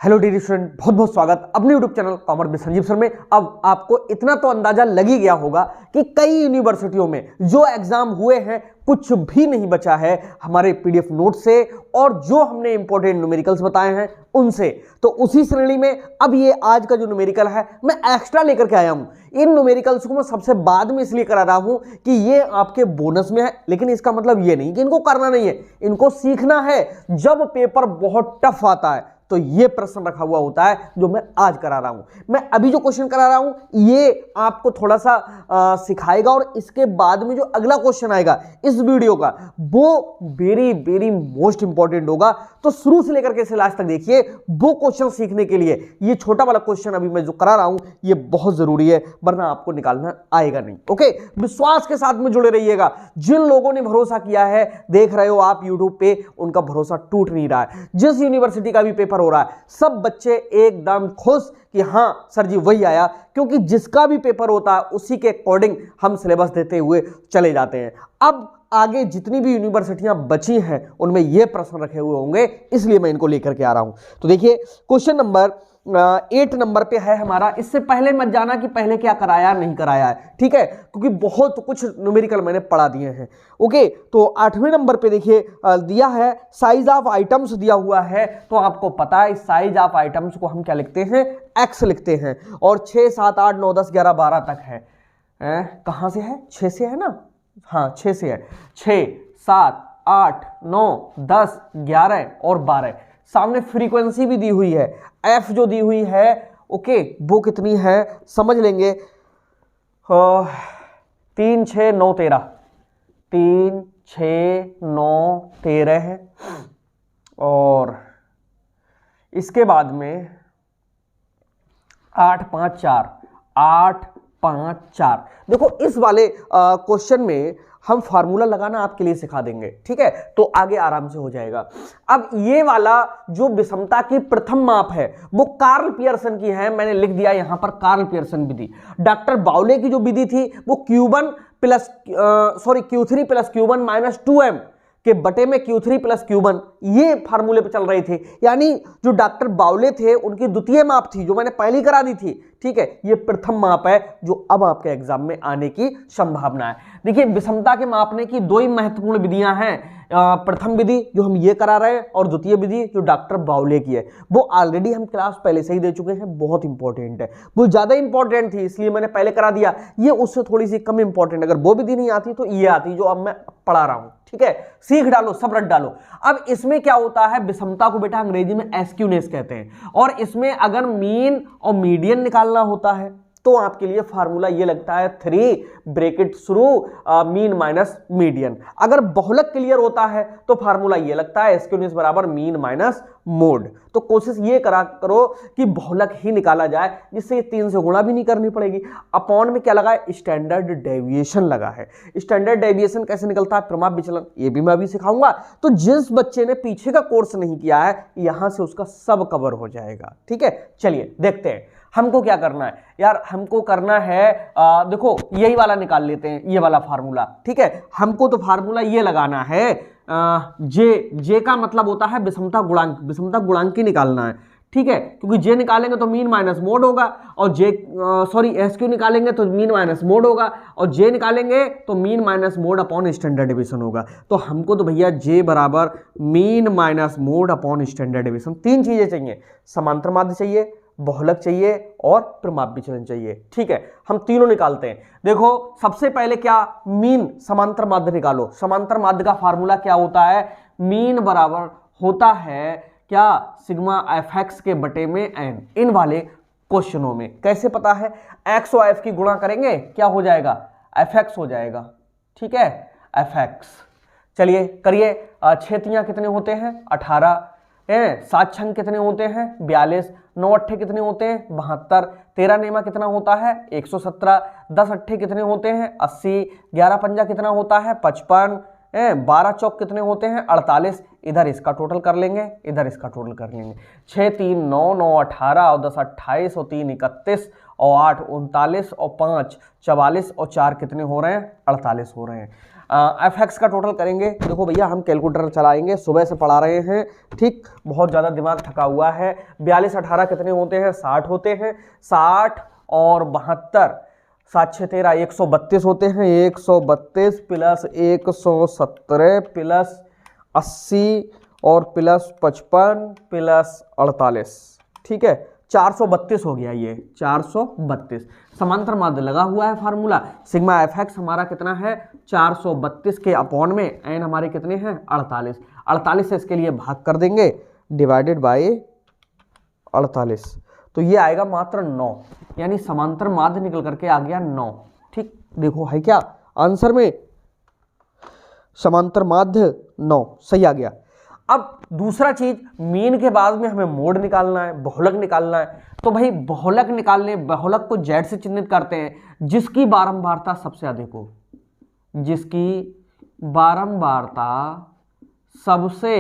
Hello dear student, बहुत बहुत स्वागत अपने YouTube channel commerce with Sanjeev sir में। अब आपको इतना तो अंदाजा लग ही गया होगा कि कई यूनिवर्सिटियों में जो एग्जाम हुए हैं कुछ भी नहीं बचा है हमारे पीडीएफ नोट से, और जो हमने इंपॉर्टेंट न्यूमेरिकल्स बताए हैं उनसे। तो उसी श्रेणी में अब ये आज का जो न्यूमेरिकल है मैं एक्स्ट्रा लेकर के आया हूं। इन न्यूमेरिकल्स को मैं सबसे बाद में इसलिए करा रहा हूं कि ये आपके बोनस में है, लेकिन इसका मतलब ये नहीं कि इनको करना नहीं है, इनको सीखना है। जब पेपर बहुत टफ आता है तो ये प्रश्न रखा हुआ होता है जो मैं आज करा रहा हूं। मैं अभी जो क्वेश्चन करा रहा हूं ये आपको थोड़ा सा सिखाएगा, और इसके बाद में जो अगला क्वेश्चन आएगा इस वीडियो का वो वेरी वेरी मोस्ट इंपॉर्टेंट होगा। तो शुरू से लेकर के इसे लास्ट तक देखिए। वो क्वेश्चन सीखने के लिए ये छोटा वाला क्वेश्चन अभी मैं जो करा रहा हूं ये बहुत जरूरी है, वरना आपको निकालना आएगा नहीं। ओके, विश्वास के साथ में जुड़े रहिएगा। जिन लोगों ने भरोसा किया है, देख रहे हो आप यूट्यूब पे, उनका भरोसा टूट नहीं रहा है। जिस यूनिवर्सिटी का भी पेपर हो रहा है सब बच्चे एकदम खुश कि हां सर जी वही आया, क्योंकि जिसका भी पेपर होता है उसी के अकॉर्डिंग हम सिलेबस देते हुए चले जाते हैं। अब आगे जितनी भी यूनिवर्सिटियां बची हैं उनमें ये प्रश्न रखे हुए होंगे, इसलिए मैं इनको लेकर के आ रहा हूं। तो देखिए क्वेश्चन नंबर 8 नंबर पे है हमारा। इससे पहले मत जाना कि पहले क्या कराया नहीं कराया है, ठीक है, क्योंकि बहुत कुछ न्यूमेरिकल मैंने पढ़ा दिए हैं। ओके, तो 8वें नंबर पे देखिए दिया है साइज ऑफ आइटम्स दिया हुआ है। तो आपको पता है साइज ऑफ आइटम्स को हम क्या लिखते हैं, एक्स लिखते हैं। और 6 7 8 9 10 11 12 तक है। कहां से है, 6 से है ना, हाँ 6 से है। 6 7 8 9 10 11 और 12। सामने फ्रीक्वेंसी भी दी हुई है, एफ जो दी हुई है, ओके, वो कितनी है समझ लेंगे। 3 6 9 13, 3 6 9 13 है। और इसके बाद में 8 5 4, 8 5 4। देखो इस वाले क्वेश्चन में हम फार्मूला लगाना आपके लिए सिखा देंगे, ठीक है, तो आगे आराम से हो जाएगा। अब ये वाला जो विषमता की प्रथम माप है वो कार्ल पियर्सन की है। मैंने लिख दिया यहां पर कार्ल पियर्सन विधि। डॉक्टर बाउले की जो विधि थी वो Q3 plus Q1 minus 2m के बटे में Q3 प्लस Q1 ये फार्मूले पे चल रही थी। यानी जो डॉक्टर बाउले थे उनकी द्वितीय माप थी जो मैंने पहली करा दी थी, ठीक है, ये प्रथम माप है जो अब आपके एग्जाम में आने की संभावना है। देखिए विषमता के मापने की दो ही महत्वपूर्ण विधियां हैं। प्रथम विधि जो हम ये करा रहे हैं और द्वितीय विधि जो डॉक्टर बाउले की है, वो ऑलरेडी हम क्लास पहले से ही दे चुके हैं। बहुत इंपॉर्टेंट है, वो ज्यादा इंपॉर्टेंट थी इसलिए मैंने पहले करा दिया। ये उससे थोड़ी सी कम इंपॉर्टेंट, अगर वो विधि नहीं आती तो ये आती जो अब मैं पढ़ा रहा हूं, ठीक है। सीख डालो, सब रट डालो। अब इसमें क्या होता है, विषमता को बेटा अंग्रेजी में एस्क्यूनेस कहते हैं, और इसमें अगर मीन और मीडियन निकालना होता है तो आपके लिए फार्मूला ये लगता है 3 ब्रैकेट शुरू मीन माइनस मीडियन। अगर बहुलक क्लियर होता है तो फार्मूला ये लगता है एस्क्यूनेस बराबर मीन माइनस मोड। तो कोशिश ये करो कि बहुलक ही निकाला जाए, जिससे ये 3 से गुणा भी नहीं करनी पड़ेगी। अपॉन में क्या लगा है, स्टैंडर्ड डेविएशन लगा है। स्टैंडर्ड डेविएशन कैसे निकलता है, प्रमाप विचलन, ये भी मैं अभी सिखाऊंगा। तो जिस बच्चे ने पीछे का कोर्स नहीं किया है यहां से उसका सब कवर हो जाएगा, ठीक है। चलिए देखते हैं हमको क्या करना है यार। हमको करना है देखो यही वाला निकाल लेते हैं, ये वाला फार्मूला, ठीक है। हमको तो फार्मूला ये लगाना है जे का मतलब होता है विषमता गुणांक, विषमता गुणांकी निकालना है, ठीक है, क्योंकि जे निकालेंगे तो मीन माइनस मोड होगा, और एसक्यू निकालेंगे तो मीन माइनस मोड होगा, और जे निकालेंगे तो mean minus mode upon standard deviation होगा। तो हमको तो भैया जे बराबर mean minus mode upon standard deviation, 3 चीजें चाहिए, समांतर माध्य चाहिए, बहुलक चाहिए और प्रमाप विचलन चाहिए, ठीक है। हम तीनों निकालते हैं। देखो सबसे पहले क्या, मीन समांतर माध्य निकालो। समांतर माध्य का फार्मूला क्या होता है, मीन बराबर होता है क्या, सिग्मा fx के बटे में n। इन वाले क्वेश्चनों में कैसे पता है, x और f की गुणा करेंगे क्या हो जाएगा, fx हो जाएगा, ठीक है, fx। चलिए करिए। 6 तियां कितने होते हैं, 18, 7 छंग कितने होते हैं, 42, 9 अट्ठे कितने होते हैं, 72, 13 नेमा कितना होता है, 117, 10 अट्ठे कितने होते हैं, 80, 11 पंजा कितना होता है, 55, 12 चौक कितने होते हैं, 48। इधर इसका टोटल कर लेंगे, इधर इसका टोटल कर लेंगे। 6 3 9 9 18 और 10 28 और 3 31 और 8 39 और 5 44 और 4 कितने हो रहे हैं, 48 हो रहे हैं। एफ एक्स का टोटल करेंगे। देखो भैया हम कैलकुलेटर चलाएंगे, सुबह से पढ़ा रहे हैं, ठीक, बहुत ज़्यादा दिमाग थका हुआ है। 42 18 कितने होते हैं? 60 होते हैं। 60 और 72, 7 6 13, 132 होते हैं। 132 प्लस 117 प्लस 80 और प्लस 55 प्लस 48, ठीक है, 432 हो गया ये, 432। समांतर माध्य लगा हुआ है फार्मूला, सिग्मा एफ एक्स हमारा कितना है? 432 के अपॉन में एन हमारे कितने हैं? 48। 48 से इसके लिए भाग कर देंगे, डिवाइडेड बाय 48, तो ये आएगा मात्र 9, यानी समांतर माध्य निकल करके आ गया 9। ठीक, देखो है क्या आंसर में? समांतर माध्य 9 सही आ गया। अब दूसरा चीज, मीन के बाद में हमें मोड निकालना है, बहुलक निकालना है। तो भाई बहुलक निकालने, बहुलक को जेड से चिन्हित करते हैं जिसकी बारंबारता सबसे अधिक हो, जिसकी बारंबारता सबसे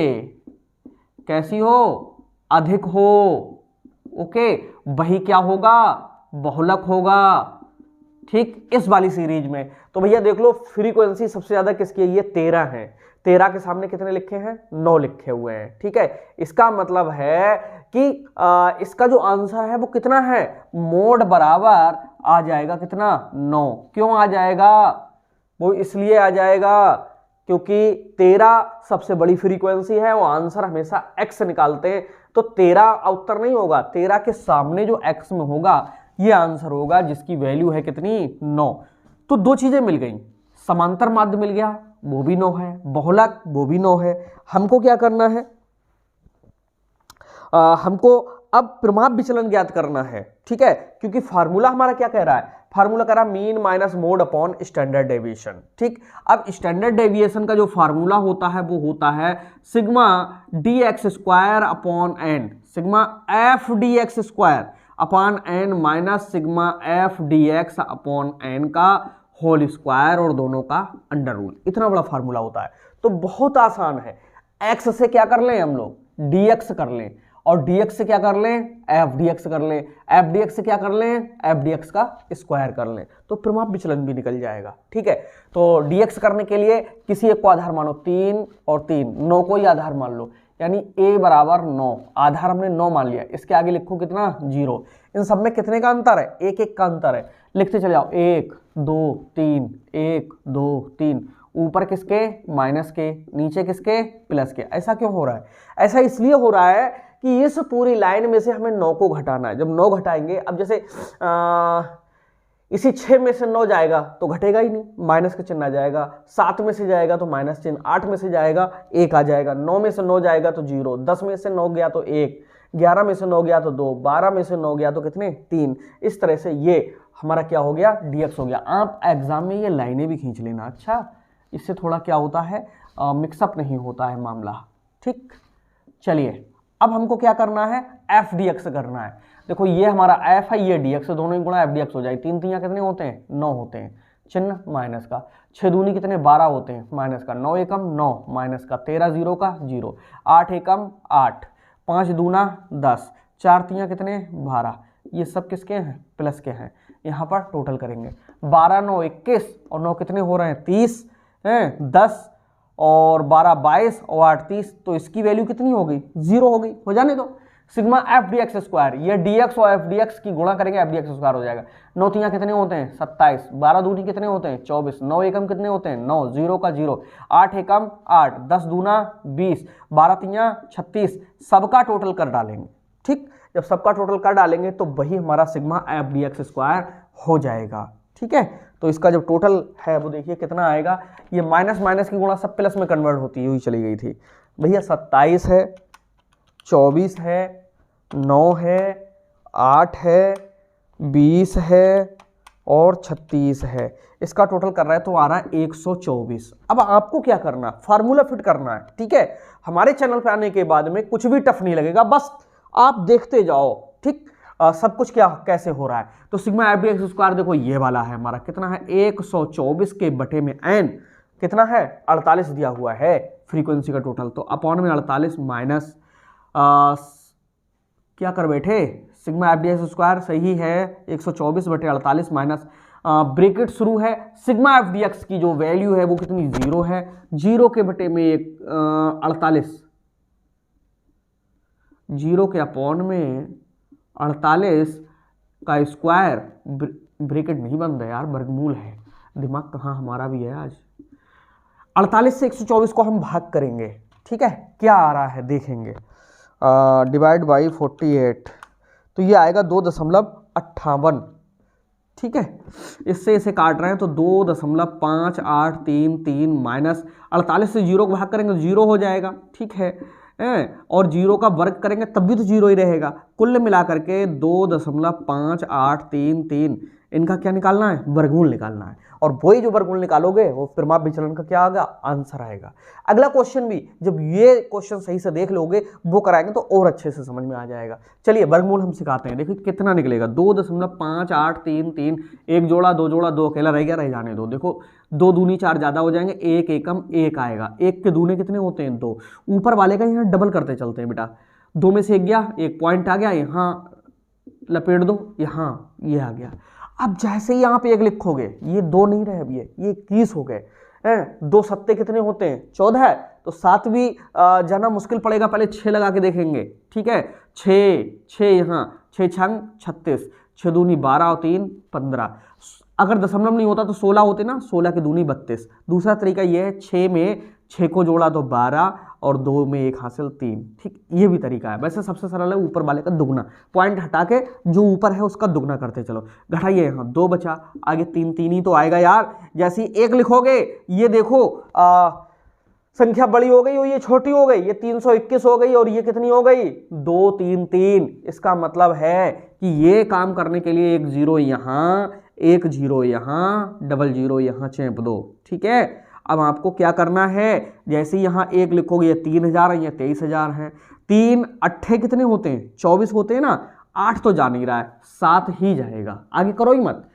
कैसी हो? अधिक हो। ओके, वही क्या होगा? बहुलक होगा। ठीक, इस वाली सीरीज में तो भैया देख लो फ्रीक्वेंसी सबसे ज्यादा किसकी है? ये 13 है। 13 के सामने कितने लिखे हैं? 9 लिखे हुए हैं। ठीक है, इसका मतलब है कि इसका जो आंसर है वो कितना है? मोड बराबर आ जाएगा कितना? 9। क्यों आ जाएगा? वो इसलिए आ जाएगा क्योंकि 13 सबसे बड़ी फ्रीक्वेंसी है, वो आंसर हमेशा x निकालते हैं, तो 13 उत्तर नहीं होगा, 13 के सामने जो x में होगा ये आंसर होगा, जिसकी वैल्यू है कितनी? 9। तो दो चीजें मिल गई, समांतर माध्य मिल गया, वो भी 9 है, बहुलक वो भी 9 है। हमको क्या करना है? हमको अब प्रमाप विचलन ज्ञात करना है। ठीक है, क्योंकि फार्मूला हमारा क्या कह रहा है? फार्मूला कह रहा है mean minus mode upon standard deviation. ठीक, अब स्टैंडर्ड डेविएशन का जो फार्मूला होता है वो होता है sigma D X square upon N, sigma F D X square upon N minus sigma F D X upon N का होल स्क्वायर और दोनों का अंडर रूल। इतना बड़ा फार्मूला होता है, तो बहुत आसान है। एक्स से क्या कर लें हम लोग? डी एक्स कर लें, और dx से क्या कर लें? एफ डी एक्स कर लें, एफ डी एक्स से क्या कर लें? एफ डी एक्स का स्क्वायर कर लें, तो प्रमाप विचलन भी निकल जाएगा। ठीक है, तो dx करने के लिए किसी एक को आधार मानो, 3 और 3, 9 को ही आधार मान लो, यानी a बराबर 9, आधार हमने 9 मान लिया। इसके आगे लिखो कितना? 0। इन सब में कितने का अंतर है? 1 1 का अंतर है, लिखते चले जाओ 1 2 3, 1 2 3, ऊपर किसके? माइनस के, नीचे किसके? प्लस के। ऐसा क्यों हो रहा है? ऐसा इसलिए हो रहा है कि इस पूरी लाइन में से हमें 9 को घटाना है। जब 9 घटाएंगे, अब जैसे इसी 6 में से 9 जाएगा तो घटेगा ही नहीं, माइनस का चिन्ह आ जाएगा। 7 में से जाएगा तो माइनस चिन्ह, 8 में से जाएगा 1 आ जाएगा, 9 में से 9 जाएगा तो 0, 10 में से 9 गया तो 1, 11 में से 9 गया तो 2, 12 में से 9 गया तो कितने? 3। इस तरह से ये हमारा क्या हो गया? dx हो गया। आप एग्जाम में ये लाइनें भी खींच लेना, अच्छा, इससे थोड़ा क्या होता है, मिक्सअप नहीं होता है मामला। ठीक, चलिए अब हमको क्या करना है? एफ डी एक्स करना है। देखो ये हमारा एफ है, ये डी एक्स, दोनों ही गुणा एफ डी एक्स हो जाए। 3 3 कितने होते हैं? 9 होते हैं, चिन्ह माइनस का। 6 दूनी कितने? 12 होते हैं, माइनस का। 9 एकम 9, माइनस का। 13 0 का 0, 8 एकम 8, 5 दूना 10, 4 3 कितने? 12। ये सब किसके हैं? प्लस के हैं। यहाँ पर टोटल करेंगे, 12 9 21 और 9 कितने हो रहे हैं? 30 हैं, 10 और 12 22 और 8 30, तो इसकी वैल्यू कितनी हो गई? 0 हो गई। हो जाने दो। Sigma F D X square, ये डी एक्स और एफ डी एक्स की गुणा करेंगे, एफ डी एक्स स्क्वायर हो जाएगा। 9 3 कितने होते हैं? 27, 12 दूनी कितने होते हैं? 24, 9 एकम कितने होते हैं? 9, 0 का 0, 8 एकम 8, 10 दूना 20, 12 3 36, सबका टोटल कर डालेंगे। ठीक, जब सबका टोटल कर डालेंगे तो वही हमारा sigma F D X square हो जाएगा। ठीक है, तो इसका जो टोटल है वो देखिए कितना आएगा। ये माइनस माइनस की गुणा सब प्लस में कन्वर्ट होती हुई चली गई थी भैया। 27 है, 24 है, 9 है, 8 है, 20 है और 36 है। इसका टोटल कर रहा है तो आ रहा है 124। अब आपको क्या करना? फार्मूला फिट करना है। ठीक है, हमारे चैनल पे आने के बाद में कुछ भी टफ नहीं लगेगा, बस आप देखते जाओ। ठीक, सब कुछ क्या कैसे हो रहा है। तो sigma F D X square देखो ये वाला है हमारा, कितना है? 124 के बटे में एन कितना है? 48 दिया हुआ है फ्रीक्वेंसी का टोटल, तो अपॉन में 48 माइनस क्या कर बैठे? Sigma F D X square सही है 124 बटे 48 माइनस ब्रैकेट शुरू है, सिग्मा एफ डी एक्स की जो वैल्यू है वो कितनी 0 है, 0 के बटे में 48, 0 के अपॉन में 48 का स्क्वायर, ब्रैकेट नहीं बन रहा यार, वर्गमूल है, दिमाग कहाँ हमारा भी है आज। 48 से 124 को हम भाग करेंगे, ठीक है, क्या आ रहा है देखेंगे, डिवाइड बाई 48, तो ये आएगा 2.58, ठीक है। इससे इसे काट रहे हैं तो 2.5833 माइनस 48 से 0 को भाग करेंगे तो 0 हो जाएगा, ठीक है, और 0 का वर्ग करेंगे तब भी तो 0 ही रहेगा। कुल मिला करके 2.5833, इनका क्या निकालना है, वर्गमूल निकालना है, और वही जो वर्गमूल निकालोगे वो परिमाप विचलन का क्या आएगा, आंसर आएगा। अगला क्वेश्चन भी जब ये क्वेश्चन सही से देख लोगे वो कराएंगे तो और अच्छे से समझ में आ जाएगा। चलिए वर्गमूल हम सिखाते हैं, देखिए कितना निकलेगा, 2.5833, एक जोड़ा, दो जोड़ा, दो अकेला रह गया, रह जाने दो। देखो 2 दूनी 4 ज़्यादा हो जाएंगे, 1 एकम 1 आएगा, 1 के दूने कितने होते हैं 2, ऊपर वाले का यहाँ डबल करते चलते हैं बेटा, 2 में से 1 गया, 1 पॉइंट आ गया, यहाँ लपेट दो, यहाँ ये आ गया। अब जैसे ही यहाँ पे 1 लिखोगे, ये 2 नहीं रहे, अब ये 21 हो गए, 2 सत्ते कितने होते हैं 14 है, तो 7 भी जाना मुश्किल पड़ेगा, पहले 6 लगा के देखेंगे, ठीक है, 6 यहाँ, 6 छंग 36, 6 दूनी 12 और 3 15, अगर दशमलव नहीं होता तो 16 होते ना, 16 के दूनी 32। दूसरा तरीका ये है, 6 में 6 को जोड़ा तो 12 और 2 में 1 हासिल 3, ठीक, ये भी तरीका है। वैसे सबसे सरल है ऊपर वाले का दुगना, पॉइंट हटा के जो ऊपर है उसका दुगना करते चलो, घटाइए, यहाँ 2 बचा, आगे 3 3 ही तो आएगा यार। जैसे ही 1 लिखोगे ये देखो संख्या बड़ी हो गई और ये छोटी हो गई, ये 321 हो गई और ये कितनी हो गई 2 3 3। इसका मतलब है कि ये काम करने के लिए 1 0 यहाँ, 1 0 यहाँ, डबल 0 यहाँ चेप दो, ठीक है। अब आपको क्या करना है, जैसे यहाँ 1 लिखोगे ये 3000 है, ये 23000 है, 3 अट्ठे कितने होते हैं 24 होते हैं ना, 8 तो जा नहीं रहा है, 7 ही जाएगा, आगे करो ही मत।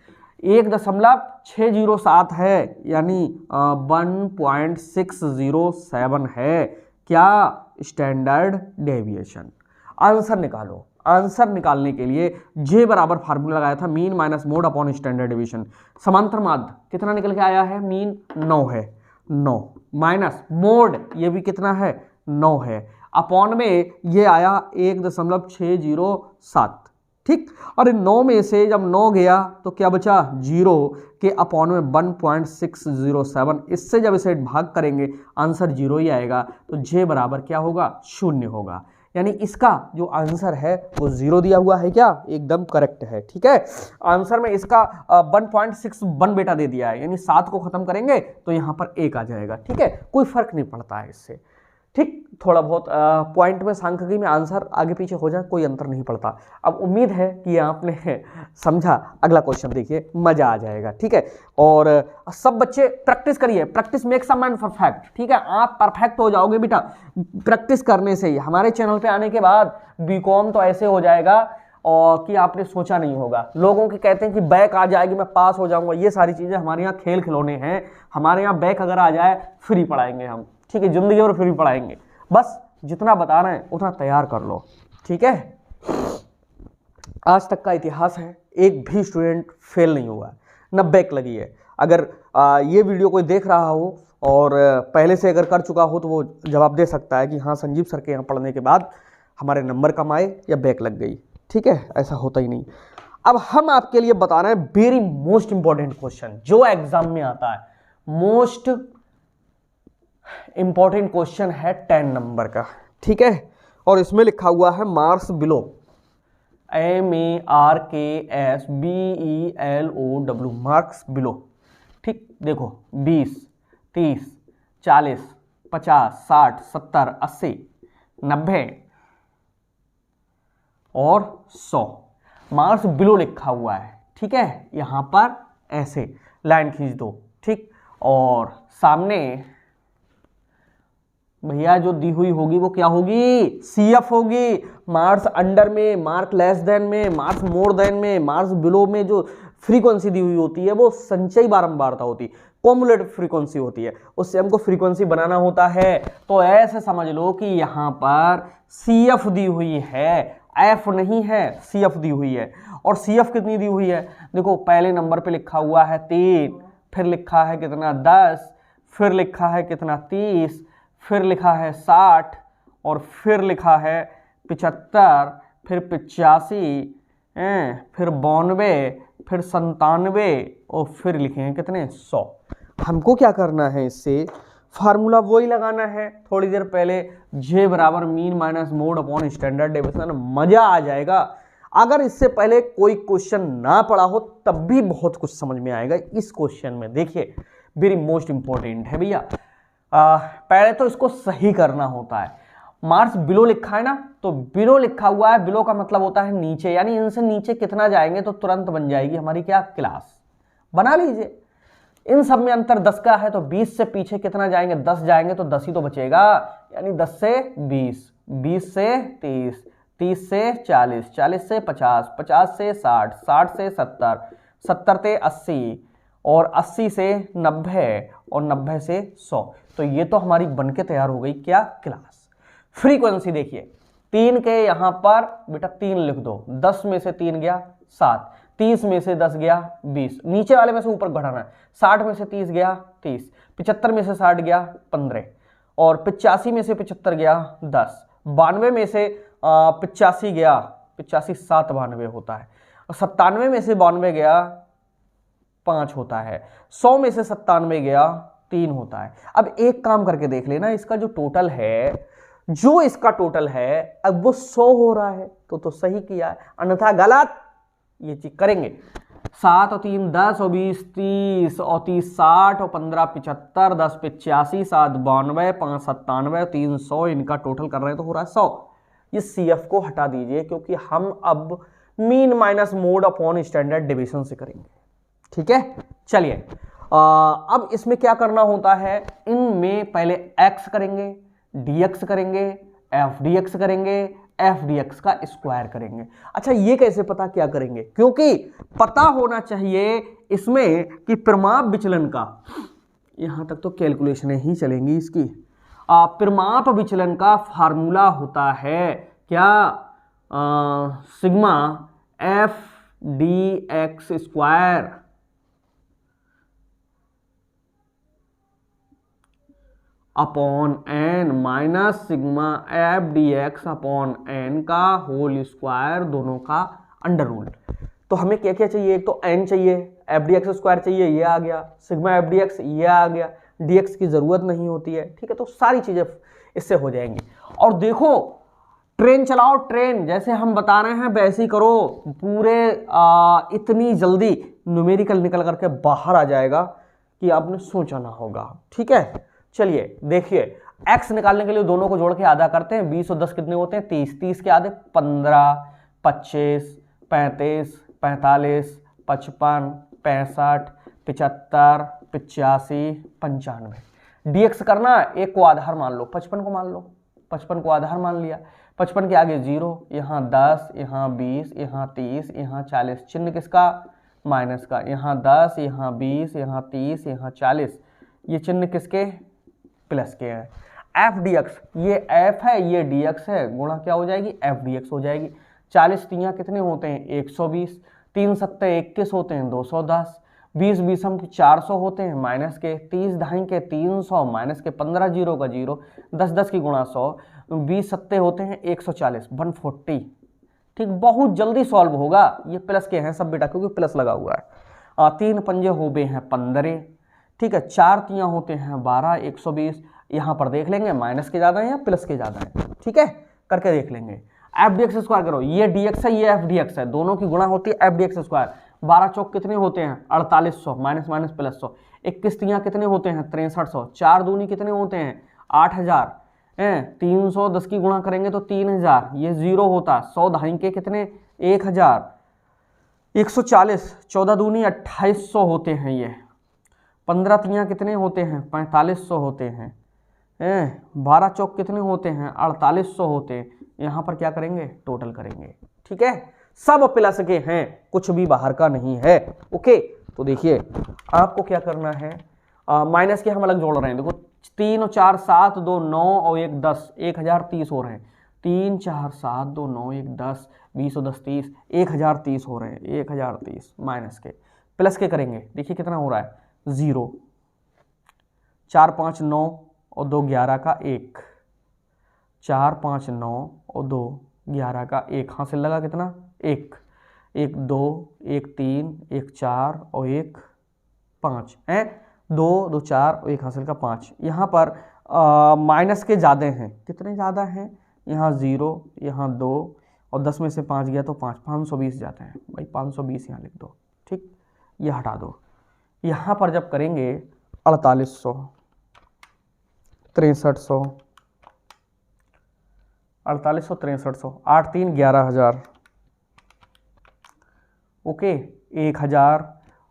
1.607 है, यानी 1.607 है क्या स्टैंडर्ड डेविएशन। आंसर निकालो। आंसर निकालने के लिए जे बराबर फार्मूला लगाया था, mean minus mode upon standard deviation. समांतर माध्य कितना निकल के आया है, मीन 9 है, 9 माइनस मोड ये भी कितना है 9 है, अपॉन में ये आया 1.607, ठीक। और 9 में से जब 9 गया तो क्या बचा 0 के अपॉन में 1.607, इससे जब इसे भाग करेंगे आंसर 0 ही आएगा, तो जे बराबर क्या होगा 0 होगा, यानी इसका जो आंसर है वो 0 दिया हुआ है, क्या एकदम करेक्ट है, ठीक है। आंसर में इसका 1.61 बेटा दे दिया है, यानी 7 को खत्म करेंगे तो यहाँ पर 1 आ जाएगा, ठीक है, कोई फर्क नहीं पड़ता है इससे, ठीक। थोड़ा बहुत पॉइंट में सांख्यिकी में आंसर आगे पीछे हो जाए कोई अंतर नहीं पड़ता। अब उम्मीद है कि आपने समझा, अगला क्वेश्चन देखिए, मजा आ जाएगा, ठीक है। और सब बच्चे प्रैक्टिस करिए, practice makes a man perfect, ठीक है, आप परफेक्ट हो जाओगे बेटा प्रैक्टिस करने से ही। हमारे चैनल पे आने के बाद बीकॉम तो ऐसे हो जाएगा और कि आपने सोचा नहीं होगा। लोगों के कहते हैं कि बैक आ जाएगी मैं पास हो जाऊंगा, ये सारी चीजें हमारे यहाँ खेल खिलौने हैं। हमारे यहाँ बैक अगर आ जाए फ्री पढ़ाएंगे हम, ठीक है, जिंदगी भर फ्री पढ़ाएंगे, बस जितना बता रहे हैं उतना तैयार कर लो, ठीक है। आज तक का इतिहास है, एक भी स्टूडेंट फेल नहीं हुआ, न बैक लगी है। अगर ये वीडियो कोई देख रहा हो और पहले से अगर कर चुका हो तो वो जवाब दे सकता है कि हाँ संजीव सर के यहाँ पढ़ने के बाद हमारे नंबर कम आए या बैक लग गई, ठीक है, ऐसा होता ही नहीं। अब हम आपके लिए बता रहे हैं वेरी मोस्ट इंपॉर्टेंट क्वेश्चन जो एग्जाम में आता है, मोस्ट इंपॉर्टेंट क्वेश्चन है 10 नंबर का, ठीक है। और इसमें लिखा हुआ है marks below, MARKSBELOW, marks below, ठीक। देखो 20 30 40 50 60 70 80 90 और 100 मार्क्स बिलो लिखा हुआ है, ठीक है। यहां पर ऐसे लाइन खींच दो, ठीक। और सामने भैया जो दी हुई होगी वो क्या होगी, CF होगी। मार्क्स अंडर में, मार्क लेस देन में, मार्क्स मोर देन में, मार्क्स बिलो में जो फ्रीक्वेंसी दी हुई होती है वो संचयी बारंबारता होती है, कॉमुलेटिव फ्रीक्वेंसी होती है, उससे हमको फ्रीक्वेंसी बनाना होता है। तो ऐसे समझ लो कि यहाँ पर CF दी हुई है, एफ नहीं है, सी एफ दी हुई है। और सी एफ कितनी दी हुई है, देखो पहले नंबर पे लिखा हुआ है 3, फिर लिखा है कितना 10, फिर लिखा है कितना 30, फिर लिखा है 60, और फिर लिखा है 75, फिर 85, फिर 92, फिर 97, और फिर लिखे हैं कितने 100। हमको क्या करना है, इससे फार्मूला वही लगाना है थोड़ी देर पहले, जे बराबर mean minus mode upon standard deviation. मजा आ जाएगा। अगर इससे पहले कोई क्वेश्चन ना पढ़ा हो तब भी बहुत कुछ समझ में आएगा इस क्वेश्चन में। देखिए वेरी मोस्ट इंपॉर्टेंट है भैया। पहले तो इसको सही करना होता है। मार्क्स बिलो लिखा है ना, तो बिलो लिखा हुआ है, बिलो का मतलब होता है नीचे, यानी इनसे नीचे कितना जाएंगे तो तुरंत बन जाएगी हमारी क्या क्लास। बना लीजिए। इन सब में अंतर 10 का है तो 20 से पीछे कितना जाएंगे, 10 जाएंगे तो 10 ही तो बचेगा, यानी 10 से 20, 20 से 30, 30 से 40, 40 से 50, 50 से 60, 60 से 70, 70 से 80, और 80 से 90, और 90 से 100। तो ये तो हमारी बनके तैयार हो गई क्या क्लास। फ्रीक्वेंसी देखिए, 3 के यहाँ पर बेटा 3 लिख दो, 10 में से 3 गया 7, 30 में से 10 गया 20, नीचे वाले में से ऊपर बढ़ाना है, 60 में से 30 गया 30, 75 में से 60 गया 15, और 85 में से 75 गया 10, 92 में से 85 गया, 85 7 92 होता है, और 97 में से 92 गया 5 होता है, 100 में से 97 गया 3 होता है। अब एक काम करके देख लेना, इसका जो टोटल है, जो इसका टोटल है अब वो 100 हो रहा है तो सही किया है, अन्यथा गलत। ये चीज करेंगे। 7 और 3 10 और 20 30 और 30 60 और 15 75, 10 85, 7 92, 5 97 और 3 100, इनका टोटल कर रहे हैं तो हो रहा है 100। ये सी एफ को हटा दीजिए क्योंकि हम अब mean minus mode upon standard deviation से करेंगे। ठीक है, चलिए अब इसमें क्या करना होता है, इनमें पहले एक्स करेंगे, dx करेंगे, एफ डी एक्स करेंगे, एफ डी एक्स का स्क्वायर करेंगे। अच्छा ये कैसे पता क्या करेंगे, क्योंकि पता होना चाहिए इसमें कि परिमाप विचलन का, यहां तक तो कैलकुलेशनें ही चलेंगी इसकी। परिमाप विचलन का फार्मूला होता है क्या, sigma F D X square upon N minus sigma F D X upon N का होल स्क्वायर, दोनों का अंडर रूल। तो हमें क्या क्या चाहिए, एक तो एन चाहिए, एफ डी एक्स स्क्वायर चाहिए, ये आ गया, सिग्मा एफ डी एक्स ये आ गया, डी एक्स की जरूरत नहीं होती है। ठीक है, तो सारी चीजें इससे हो जाएंगी। और देखो ट्रेन चलाओ, ट्रेन जैसे हम बता रहे हैं वैसे ही करो, पूरे इतनी जल्दी न्यूमेरिकल निकल करके बाहर आ जाएगा कि आपने सोचा ना होगा। ठीक है, चलिए देखिए, x निकालने के लिए दोनों को जोड़ के आधा करते हैं, 20 और 10 कितने होते हैं 30, 30 के आधे 15, 25, 35, 45, 55, 65, 75, 85, 95। dx करना, एक को आधार मान लो, 55 को मान लो, 55 को आधार मान लिया, 55 के आगे 0, यहाँ 10, यहाँ 20, यहाँ 30, यहाँ 40, चिन्ह किसका माइनस का, यहाँ 10, यहाँ 20, यहाँ 30, यहाँ 40, ये चिन्ह किसके प्लस के हैं। एफ डी एक्स, ये एफ है ये डी एक्स है, गुणा क्या हो जाएगी एफ डी एक्स हो जाएगी। 40 तियाँ कितने होते हैं 120, 3 सत्ते 21 होते हैं 210, 20 20 हम 400 होते हैं माइनस के, 30 ढाई के 300 माइनस के, 15 जीरो का 0, 10 10 की गुणा 100, 20 सत्ते होते हैं 140, 140। ठीक, बहुत जल्दी सॉल्व होगा। ये प्लस के हैं सब बेटा क्योंकि प्लस लगा हुआ है। 3 पंजे हो गए हैं 15, ठीक है, 4 तियाँ होते हैं 12, 120। यहाँ पर देख लेंगे माइनस के ज़्यादा है या प्लस के ज़्यादा है। ठीक है, करके देख लेंगे। एफ डी एक्स स्क्वायर करो, ये डी एक्स है ये एफ डी एक्स है, दोनों की गुणा होती है एफ डी एक्स स्क्वायर। 12 चौक कितने होते हैं 4800, माइनस माइनस प्लस 100। 21 तियाँ कितने होते हैं 6300, 4 दूनी कितने होते हैं 8000, 300 10 की गुणा करेंगे तो 3000, ये 0 होता, 100 ढाई के कितने 1000, 140, 14 दूनी 2800 होते हैं, ये 15 तियाँ कितने होते हैं 4500 होते हैं, 12 चौक कितने होते हैं 4800 होते हैं। यहाँ पर क्या करेंगे टोटल करेंगे। ठीक है, सब प्लस के हैं, कुछ भी बाहर का नहीं है। ओके, तो देखिए आपको क्या करना है, माइनस के हम अलग जोड़ रहे हैं। देखो 3 और 4 7, 2 9 और 1 10, 1030 हो रहे हैं। 3 4 7 2 9 1 10 20 और 10 30, 1030 हो रहे हैं, 1030 माइनस के प्लस के करेंगे, देखिए कितना हो रहा है 0, 4 5 9 और 2 11 का 1, 4 5 9 और 2 11 का 1, हासिल लगा कितना 1, 1 2 1 3 1 4 और 1 5 है, 2 2 4 और 1 हासिल का 5। यहाँ पर माइनस के ज़्यादा हैं, कितने ज़्यादा हैं, यहाँ 0, यहाँ 2 और 10 में से 5 गया तो 5, 520 जाते हैं भाई, 520 यहाँ लिख दो, ठीक, ये हटा दो। यहाँ पर जब करेंगे 4800, 6300, 4800 6300, 8 3 11000, ओके 1000,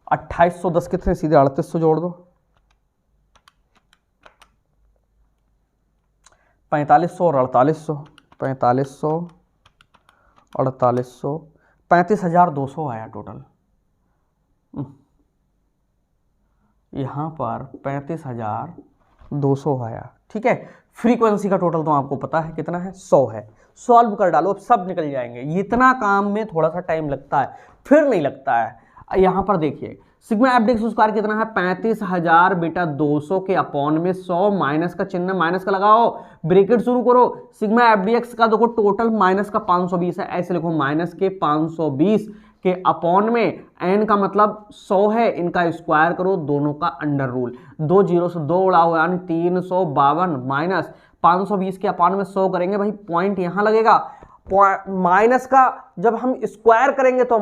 2810 कितने, सीधे 3800 जोड़ दो, 4500 और 4800, 4500 4800, 35200 आया टोटल। यहाँ पर 35200 आया, ठीक है। फ्रीक्वेंसी का टोटल तो आपको पता है कितना है, 100 है। सॉल्व कर डालो, अब सब निकल जाएंगे। इतना काम में थोड़ा सा टाइम लगता है, फिर नहीं लगता है। यहाँ पर देखिए sigma F D X square कितना है, 35000 बेटा 200 के अपॉन में 100, माइनस का चिन्ह, माइनस का लगाओ, ब्रैकेट शुरू करो। सिग्मा एफ डी एक्स का देखो टोटल माइनस का 520 है, ऐसे लिखो माइनस के 520 के अपॉन में एन का मतलब 100 है, इनका स्क्वायर करो, दोनों का अंडर रूल, 2 0 से 2 उड़ा हुआ यानी 352 माइनस 520 के अपॉन में 100 करेंगे भाई, पॉइंट यहां लगेगा। माइनस का जब हम स्क्वायर करेंगे तो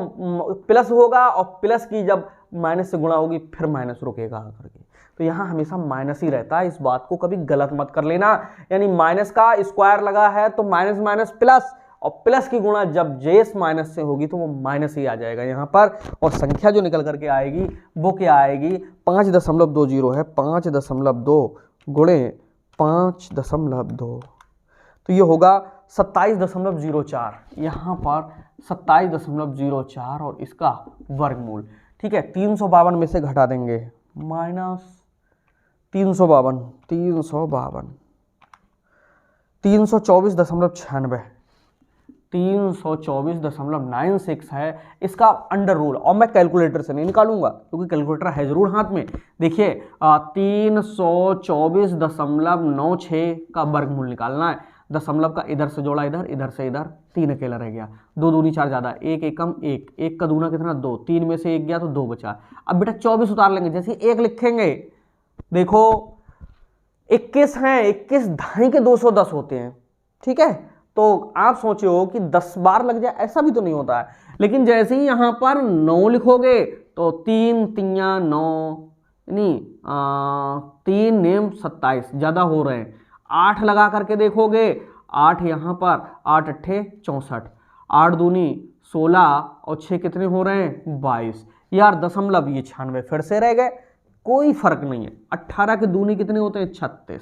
प्लस होगा, और प्लस की जब माइनस से गुणा होगी फिर माइनस रुकेगा करके, तो यहाँ हमेशा माइनस ही रहता है। इस बात को कभी गलत मत कर लेना, यानी माइनस का स्क्वायर लगा है तो माइनस माइनस प्लस, और प्लस की गुणा जब जेस माइनस से होगी तो वो माइनस ही आ जाएगा यहाँ पर। और संख्या जो निकल करके आएगी वो क्या आएगी, 5.20 है, 5.2 गुणे 5.2, तो ये होगा 27.04, यहाँ पर 27.04 और इसका वर्गमूल, ठीक है। 352 में से घटा देंगे, माइनस 352, 324.96, 324.96 है इसका अंडर रूल, और मैं कैलकुलेटर से नहीं निकालूंगा क्योंकि कैलकुलेटर है जरूर हाथ में। देखिए 324.96 का वर्गमूल निकालना है, दशमलव का इधर से जोड़ा इधर, इधर से इधर, 3 अकेला रह गया, 2 दूनी 4 ज्यादा, 1 1 कम 1, 1 का दूना कितना 2, 3 में से 1 गया तो 2 बचा। अब बेटा 24 उतार लेंगे, जैसे 1 लिखेंगे, देखो 21 हैं, 21 ढाई के 210 होते हैं, ठीक है। तो आप सोचे हो कि 10 बार लग जाए, ऐसा भी तो नहीं होता है, लेकिन जैसे ही यहां पर 9 लिखोगे तो 3 3 9, नहीं 3 नेम 27 ज्यादा हो रहे हैं। 8 लगा करके देखोगे, 8 यहाँ पर, 8 अट्ठे 64, 8 दूनी 16 और 6 कितने हो रहे हैं 22, यार दशमलव ये 96 फिर से रह गए, कोई फर्क नहीं है। 18 के दूनी कितने होते हैं 36,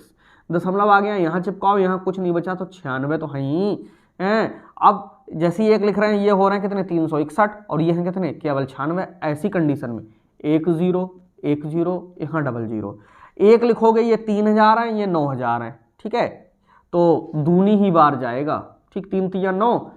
दशमलव आ गया, यहाँ चिपकाओ, यहाँ कुछ नहीं बचा तो 96 तो है ही हैं। अब जैसे ही 1 लिख रहे हैं, ये हो रहे हैं कितने 361, और ये हैं कितने केवल 96। ऐसी कंडीशन में 1 0 1 0, यहाँ 00, 1 लिखोगे ये 3000 है, ये 9000 है, ठीक है। तो दूनी ही बार जाएगा, ठीक, 3 3 9,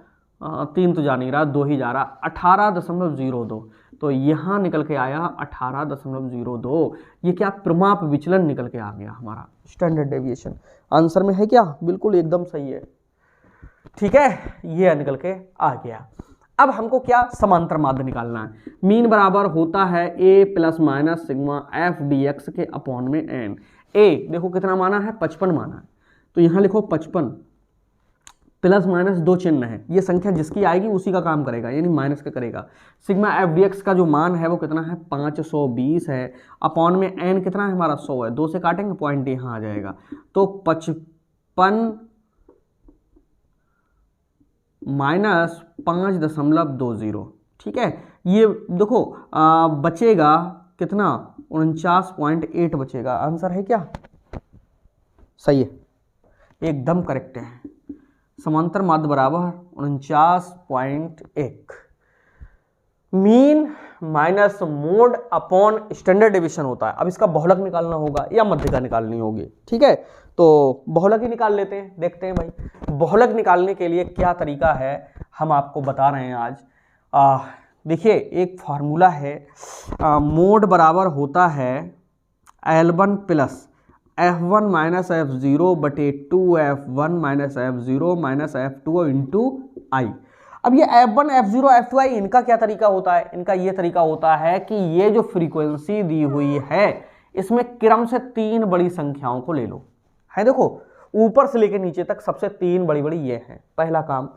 3 तो जा नहीं रहा, 2 ही जा रहा, 18.02, तो यहाँ निकल के आया 18.02। ये क्या प्रमाप विचलन निकल के आ गया हमारा, स्टैंडर्ड डेविएशन। आंसर में है क्या, बिल्कुल एकदम सही है, ठीक है, ये निकल के आ गया। अब हमको क्या समांतर माध्य निकालना है। मीन बराबर होता है a plus minus sigma F D x के अपॉन में एन। ए देखो कितना माना है 55 माना है, तो यहाँ लिखो 55, प्लस माइनस 2 चिन्ह है, ये संख्या जिसकी आएगी उसी का काम करेगा, यानी माइनस का करेगा। सिग्मा एफ डी एक्स का जो मान है वो कितना है 520 है, अपॉन में एन कितना है हमारा 100 है, 2 से काटेंगे पॉइंट यहाँ आ जाएगा, तो 55 माइनस 5.20, ठीक है। ये देखो बचेगा कितना 49.8 बचेगा। आंसर है क्या, सही है, एकदम करेक्ट है। समांतर माध्य बराबर 49.1, mean minus mode upon standard deviation होता है। अब इसका बहुलक निकालना होगा या मध्य का निकालनी होगी, ठीक है। तो बहुलक ही निकाल लेते हैं, देखते हैं भाई। बहुलक निकालने के लिए क्या तरीका है हम आपको बता रहे हैं आज। देखिए एक फार्मूला है, मोड बराबर होता है L1 plus F1 minus F0 बटे 2F1 minus F0 minus F2 into आई। अब ये F1 F0 F2 आई इनका क्या तरीका होता है? इनका ये तरीका होता है कि ये जो फ्रीक्वेंसी दी हुई है इसमें क्रम से 3 बड़ी संख्याओं को ले लो, है देखो ऊपर से लेकर नीचे तक सबसे 3 बड़ी बड़ी ये हैं, पहला काम।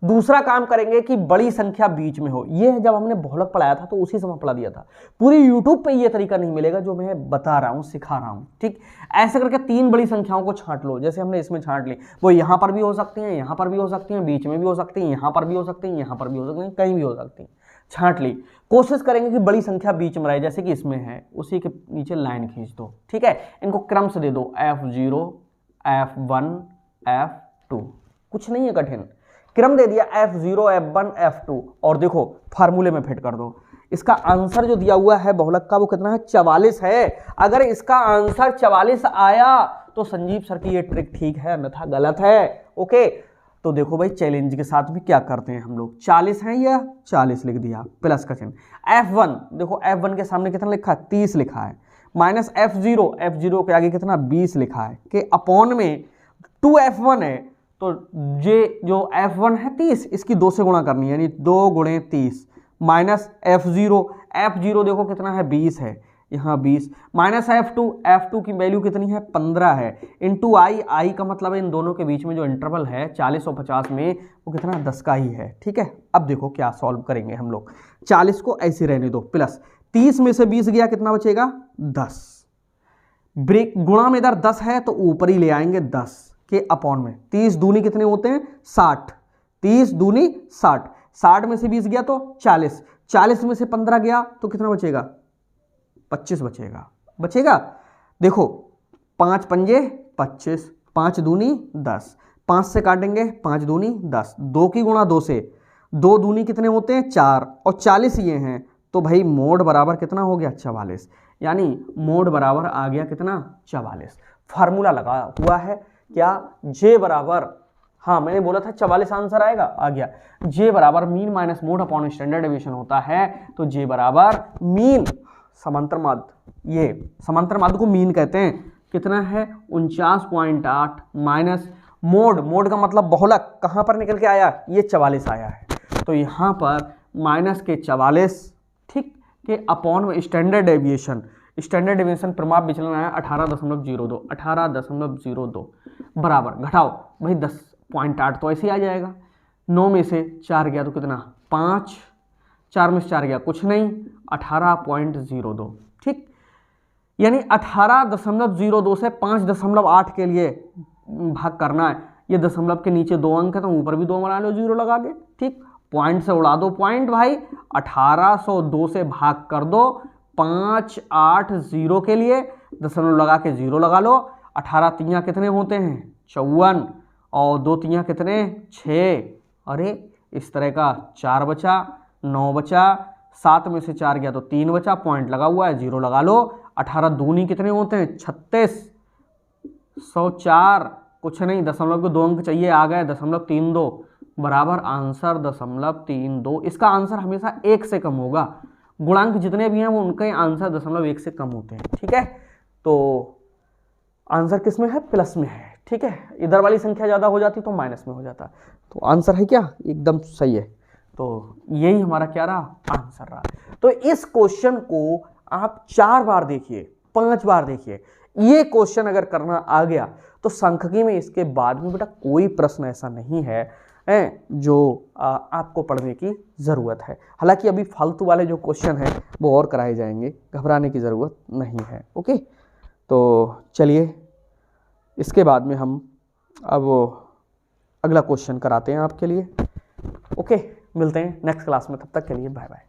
दूसरा काम करेंगे कि बड़ी संख्या बीच में हो, ये जब हमने बहुलक पढ़ाया था तो उसी समय पढ़ा दिया था, पूरी यूट्यूब पे ये तरीका नहीं मिलेगा जो मैं बता रहा हूँ सिखा रहा हूँ, ठीक। ऐसे करके 3 बड़ी संख्याओं को छांट लो, जैसे हमने इसमें छांट ली, वो यहाँ पर भी हो सकती हैं, यहाँ पर भी हो सकती हैं, बीच में भी हो सकती हैं, यहाँ पर भी हो सकती हैं, यहाँ पर भी हो सकती हैं, कहीं भी हो सकती हैं, छांट ली। कोशिश करेंगे कि बड़ी संख्या बीच में रहे, जैसे कि इसमें है, उसी के नीचे लाइन खींच दो, ठीक है। इनको क्रम से दे दो F0 F1 F2, कुछ नहीं है कठिन, क्रम दे दिया F0 F1 F2 और देखो फार्मूले में फिट कर दो। इसका आंसर जो दिया हुआ है बहुलक का वो कितना है? 44 है। अगर इसका आंसर 44 आया तो संजीव सर की ये ट्रिक ठीक है, अन्यथा गलत है। ओके, तो देखो भाई चैलेंज के साथ भी क्या करते हैं हम लोग, 40 है या 40 लिख दिया, प्लस का चिन्ह। F1 देखो F1 के सामने कितना लिखा है? 30 लिखा है, माइनस F0 के आगे कितना? 20 लिखा है, के अपॉन में 2F1 है, तो ये जो F1 है 30, इसकी 2 से गुणा करनी है, यानी 2 गुणे 30, माइनस F0 देखो कितना है? 20 है, यहाँ 20, माइनस F2 की वैल्यू कितनी है? 15 है, इंटू आई का मतलब है इन दोनों के बीच में जो इंटरवल है 40 और 50 में वो कितना? 10 का ही है, ठीक है। अब देखो क्या सॉल्व करेंगे हम लोग, 40 को ऐसे रहने दो, प्लस 30 में से 20 गया, कितना बचेगा? 10, ब्रेक गुणा में इधर 10 है तो ऊपर ही ले आएंगे 10 के अपॉन में, 30 दूनी कितने होते हैं? 60, 30 दूनी 60, 60 में से 20 गया तो 40, 40 में से 15 गया तो कितना बचेगा? 25 बचेगा। देखो 5 पंजे 25, 5 दूनी 10, 5 से काटेंगे, 5 दूनी 10, 2 की गुणा 2 से, 2 दूनी कितने होते हैं? 4, और 40 ये हैं, तो भाई मोड बराबर कितना हो गया? 44, यानी मोड बराबर आ गया कितना? 44। फार्मूला लगा हुआ है क्या? जे बराबर, हाँ मैंने बोला था 44 आंसर आएगा, आ गया। जे बराबर mean minus mode upon standard deviation होता है, तो जे बराबर मीन समांतर माध्य, ये समांतर माध्य को मीन कहते हैं, कितना है? 49.8 माइनस मोड का मतलब बहुलक कहाँ पर निकल के आया? ये 44 आया है, तो यहाँ पर माइनस के 44, ठीक, के अपॉन में स्टैंडर्ड डेविएशन प्रमाप विचलन आया 18.02 बराबर, घटाओ भाई 10.8 तो ऐसे ही आ जाएगा, 9 में से 4 गया तो कितना? 5, 4 में से 4 गया कुछ नहीं, 18.02, ठीक, यानी 18.02 से 5.8 के लिए भाग करना है। ये दशमलव के नीचे 2 अंक है तो ऊपर भी 2 बना लो 0 लगा के, ठीक, पॉइंट से उड़ा दो पॉइंट भाई, 1802 से भाग कर दो 580 के लिए, दशमलव लगा के 0 लगा लो, 18 तियाँ कितने होते हैं? 54, और 2 तियाँ कितने? 6, अरे इस तरह का 4 बचा, 9 बचा, 7 में से 4 गया तो 3 बचा, पॉइंट लगा हुआ है 0 लगा लो, 18 दूनी कितने होते हैं? 36, 104, कुछ नहीं, दशमलव को 2 अंक चाहिए, आ गए 0.32 बराबर आंसर 0.32। इसका आंसर हमेशा 1 से कम होगा, गुणांक जितने भी हैं वो उनके आंसर 0.1 से कम होते हैं, ठीक है। तो आंसर किस में है? प्लस में है, ठीक है। इधर वाली संख्या ज़्यादा हो जाती तो माइनस में हो जाता, तो आंसर है क्या? एकदम सही है। तो यही हमारा क्या रहा? आंसर रहा। तो इस क्वेश्चन को आप 4 बार देखिए, 5 बार देखिए, ये क्वेश्चन अगर करना आ गया तो सांख्यिकी में इसके बाद में बेटा कोई प्रश्न ऐसा नहीं है जो आपको पढ़ने की ज़रूरत है। हालांकि अभी फालतू वाले जो क्वेश्चन हैं वो और कराए जाएंगे, घबराने की ज़रूरत नहीं है। ओके, तो चलिए इसके बाद में हम अब अगला क्वेश्चन कराते हैं आपके लिए। ओके, मिलते हैं नेक्स्ट क्लास में, तब तक के लिए बाय बाय।